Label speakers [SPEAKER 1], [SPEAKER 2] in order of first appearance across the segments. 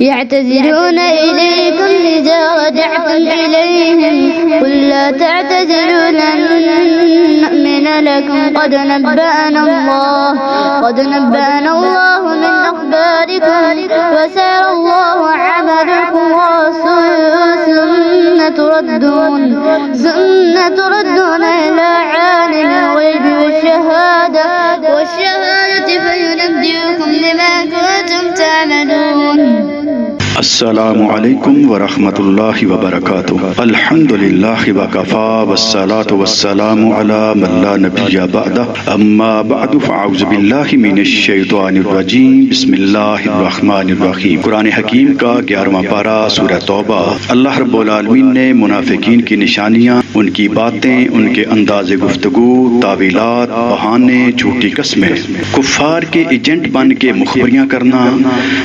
[SPEAKER 1] يعتذرون إليكم إذا رجعتم إليهم قل لا تعتذروا لن نؤمن لكم قد نبأنا الله من أخباركم وسيرى الله عملكم ورسوله ثم تردون إلى عالم الغيب والشهادة فينبئكم بما كنتم تعملون.
[SPEAKER 2] السلام علیکم ورحمۃ اللہ وبرکاتہ. الحمد للہ وکفیٰ والصلاة والسلام علی من لا نبی بعدہ. اما بعد فاعوذ باللہ من الشیطان الرجیم. بسم اللہ الرحمن الرحیم. قرآن حکیم کا 11واں پارہ سورہ توبہ. اللہ رب العالمین نے منافقین کی نشانیاں، ان کی باتیں، ان کے انداز گفتگو، تعویلات، بہانے، جھوٹی قسمیں، کفار کے ایجنٹ بن کے مخبریاں کرنا،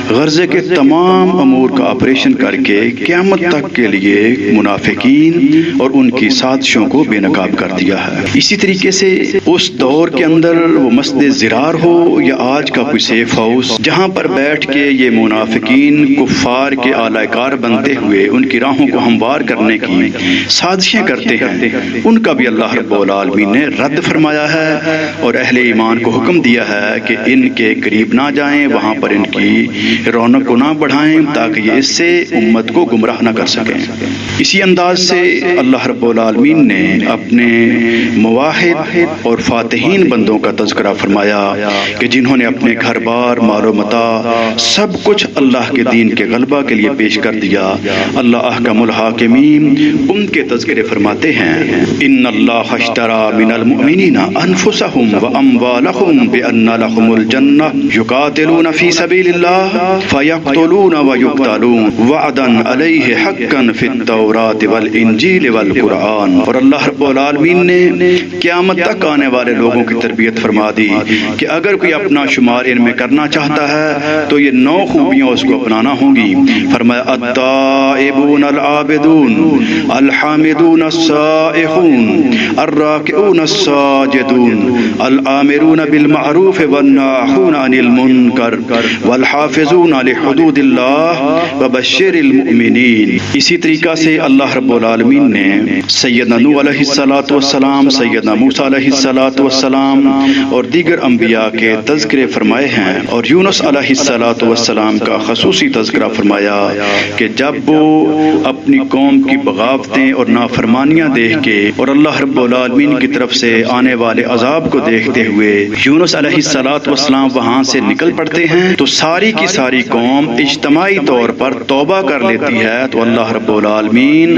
[SPEAKER 2] غرضے کے تمام امور کا آپریشن کر کے قیامت تک کے لیے منافقین اور ان کی سازشوں کو بے نقاب کر دیا ہے. اسی طریقے سے اس دور کے اندر وہ مسجد زرار ہو یا آج کا کوئی سیف ہاؤس، جہاں پر بیٹھ کے یہ منافقین کفار کے اعلی کار بنتے ہوئے ان کی راہوں کو ہموار کرنے کی سازشیں کرتے ہیں، ان کا بھی اللہ رب العالمین نے رد فرمایا ہے اور اہل ایمان کو حکم دیا ہے کہ ان کے قریب نہ جائیں، وہاں پر ان کی رونق کو نہ بڑھائیں تاکہ یہ اس سے امت کو گمراہ نہ کر سکیں. اسی انداز سے اللہ رب العالمین نے اپنے مواحد اور فاتحین بندوں کا تذکرہ فرمایا کہ جنہوں نے اپنے گھر بار، مال و متاع، سب کچھ اللہ کے دین کے غلبہ کے لیے پیش کر دیا. اللہ احکم الحاکمین ان کے تذکرے فرماتے ہیں: ان اللہ اشتری من المؤمنین انفسهم واموالهم بان لهم الجنہ یقاتلون فی سبیل اللہ فیقتلون ویقتلون وعدا علیہ حقا فی التوراۃ والانجیل والقرآن. اور اللہ رب العالمین نے قیامت تک آنے والے لوگوں کی تربیت فرما دی کہ اگر کوئی اپنا شمار ان میں کرنا چاہتا ہے تو یہ 9 خوبیاں اس کو اپنانا ہوں گی. فرمایا: التائبون العابدون الحامدون السائحون الراکعون الساجدون الآمرون بالمعروف والناہون عن المنکر والحافظون لحدود اللہ وبشر المؤمنین. اسی طریقہ سے اللہ رب العالمین نے سیدنا نوح علیہ السلام، سیدنا موسیٰ علیہ السلام اور دیگر انبیاء کے تذکرے فرمائے ہیں، اور یونس علیہ السلام کا خصوصی تذکرہ فرمایا کہ جب وہ اپنی قوم کی بغاوتیں اور نافرمانیاں دیکھ کے اور اللہ رب العالمین کی طرف سے آنے والے عذاب کو دیکھتے ہوئے یونس علیہ السلام وہاں سے نکل پڑتے ہیں تو ساری کی ساری قوم اجتماعی طور پر توبہ کر لیتی ہے، تو اللہ رب العالمین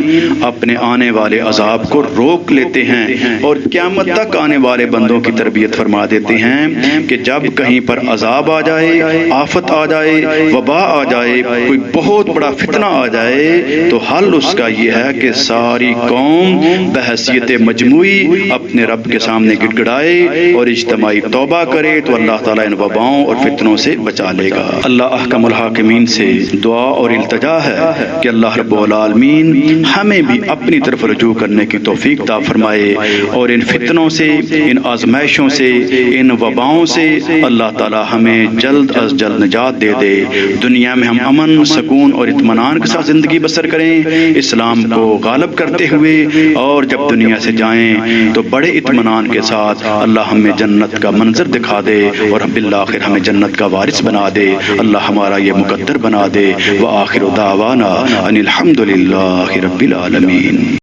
[SPEAKER 2] اپنے آنے والے عذاب کو روک لیتے ہیں اور قیامت تک آنے والے بندوں کی تربیت فرما دیتے ہیں کہ جب کہیں پر عذاب آ جائے، آفت آ جائے، وبا آ جائے، کوئی بہت بڑا فتنہ آ جائے تو حل اس کا یہ ہے کہ ساری قوم بحیثیت مجموعی اپنے رب کے سامنے گڑ گڑائے اور اجتماعی توبہ کرے تو اللہ تعالیٰ ان وباؤں اور فتنوں سے بچا لے گا. اللہ احکم الحاکمین سے دعا اور التجا ہے کہ اللہ رب العالمین ہمیں بھی اپنی طرف رجوع کرنے کی توفیق عطا فرمائے اور ان فتنوں سے، ان آزمائشوں سے، ان وباؤں سے اللہ تعالیٰ ہمیں جلد از جلد نجات دے دے. دنیا میں ہم امن، سکون اور اطمینان کے ساتھ زندگی بسر کریں، اسلام کو غالب کرتے ہوئے، اور جب دنیا سے جائیں تو بڑے اطمینان کے ساتھ اللہ ہمیں جنت کا منظر دکھا دے اور بالآخر ہمیں جنت کا وارث بنا دے. اللہ ہمارا یہ مقدر بنا دے. وآخر دعوانا ان الحمد للہ رب العالمین.